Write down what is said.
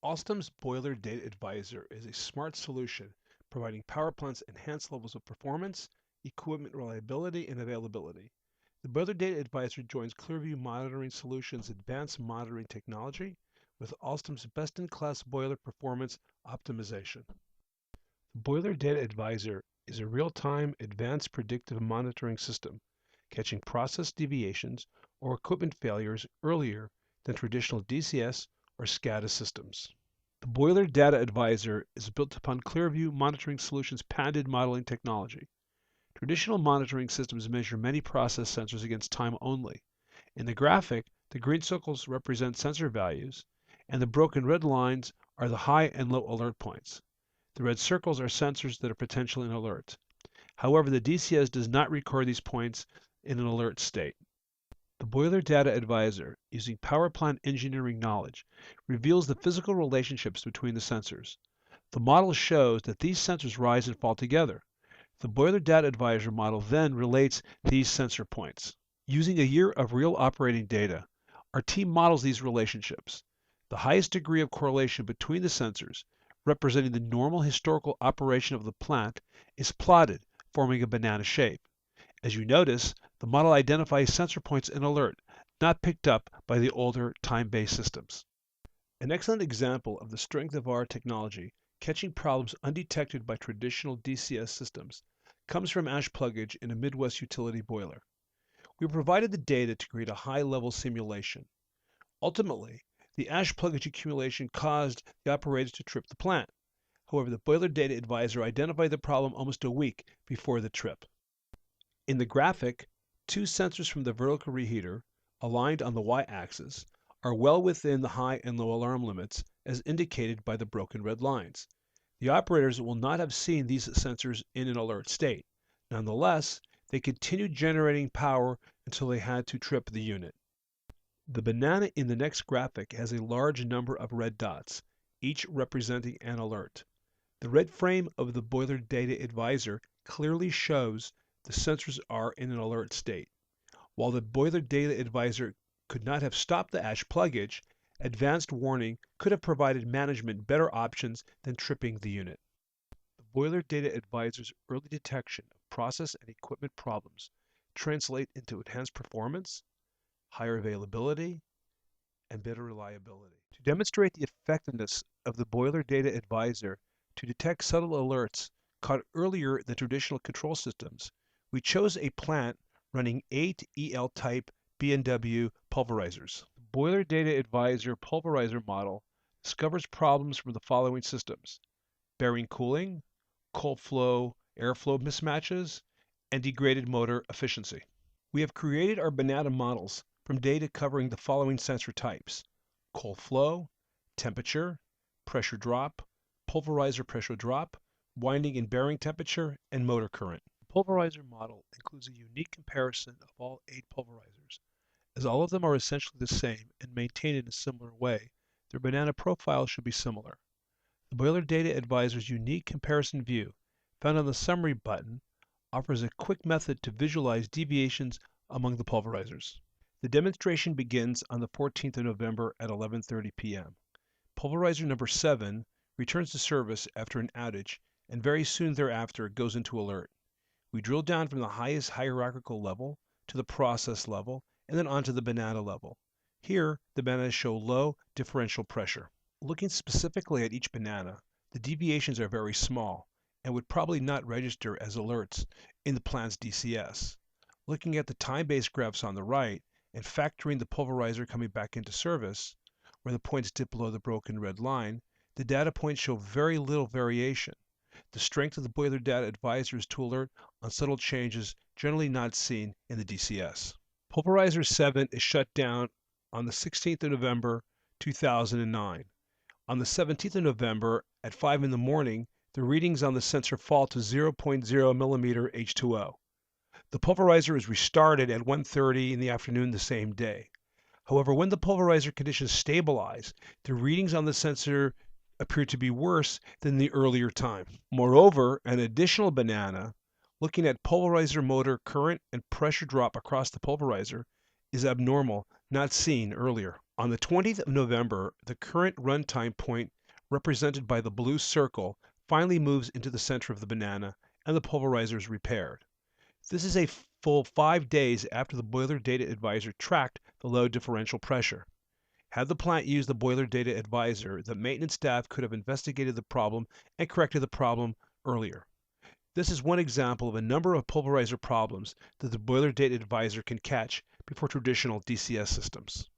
Alstom's Boiler Data Advisor is a smart solution providing power plants enhanced levels of performance, equipment reliability, and availability. The Boiler Data Advisor joins Clearview Monitoring Solutions' advanced monitoring technology with Alstom's best-in-class boiler performance optimization. The Boiler Data Advisor is a real-time advanced predictive monitoring system, catching process deviations or equipment failures earlier than traditional DCS or SCADA systems. The Boiler Data Advisor is built upon Clearview Monitoring Solutions' patented modeling technology. Traditional monitoring systems measure many process sensors against time only. In the graphic, the green circles represent sensor values, and the broken red lines are the high and low alert points. The red circles are sensors that are potentially in alert. However, the DCS does not record these points in an alert state. The Boiler Data Advisor, using power plant engineering knowledge, reveals the physical relationships between the sensors. The model shows that these sensors rise and fall together. The Boiler Data Advisor model then relates these sensor points. Using a year of real operating data, our team models these relationships. The highest degree of correlation between the sensors, representing the normal historical operation of the plant, is plotted, forming a banana shape. As you notice, the model identifies sensor points in alert, not picked up by the older time-based systems. An excellent example of the strength of our technology, catching problems undetected by traditional DCS systems, comes from ash pluggage in a Midwest utility boiler. We provided the data to create a high-level simulation. Ultimately, the ash pluggage accumulation caused the operators to trip the plant. However, the Boiler Data Advisor identified the problem almost a week before the trip. In the graphic, two sensors from the vertical reheater, aligned on the y-axis, are well within the high and low alarm limits as indicated by the broken red lines. The operators will not have seen these sensors in an alert state. Nonetheless, they continued generating power until they had to trip the unit. The banana in the next graphic has a large number of red dots, each representing an alert. The red frame of the Boiler Data Advisor clearly shows the sensors are in an alert state. While the Boiler Data Advisor could not have stopped the ash pluggage, advanced warning could have provided management better options than tripping the unit. The Boiler Data Advisor's early detection of process and equipment problems translate into enhanced performance, higher availability, and better reliability. To demonstrate the effectiveness of the Boiler Data Advisor to detect subtle alerts caught earlier than traditional control systems, we chose a plant running 8 EL-type B&W pulverizers. The Boiler Data Advisor pulverizer model discovers problems from the following systems: bearing cooling, cold flow, airflow mismatches, and degraded motor efficiency. We have created our banana models from data covering the following sensor types: cold flow, temperature, pressure drop, pulverizer pressure drop, winding and bearing temperature, and motor current. The pulverizer model includes a unique comparison of all 8 pulverizers. As all of them are essentially the same and maintained in a similar way, their banana profile should be similar. The Boiler Data Advisor's unique comparison view, found on the Summary button, offers a quick method to visualize deviations among the pulverizers. The demonstration begins on the 14th of November at 11:30 p.m. Pulverizer number 7 returns to service after an outage and very soon thereafter goes into alert. We drill down from the highest hierarchical level to the process level and then onto the banana level. Here, the bananas show low differential pressure. Looking specifically at each banana, the deviations are very small and would probably not register as alerts in the plant's DCS. Looking at the time-based graphs on the right and factoring the pulverizer coming back into service, where the points dip below the broken red line, the data points show very little variation. The strength of the Boiler Data Advisor is to alert on subtle changes generally not seen in the DCS. Pulverizer 7 is shut down on the 16th of November 2009. On the 17th of November at 5 in the morning, the readings on the sensor fall to 0.0 millimeter H2O. The pulverizer is restarted at 1:30 in the afternoon the same day. However, when the pulverizer conditions stabilize, the readings on the sensor appear to be worse than the earlier time. Moreover, an additional banana, looking at pulverizer motor current and pressure drop across the pulverizer, is abnormal not seen earlier. On the 20th of November, the current runtime point, represented by the blue circle, finally moves into the center of the banana, and the pulverizer is repaired. This is a full 5 days after the boiler data advisor tracked the low differential pressure. Had the plant used the boiler data advisor, the maintenance staff could have investigated the problem and corrected the problem earlier. This is one example of a number of pulverizer problems that the boiler data advisor can catch before traditional DCS systems.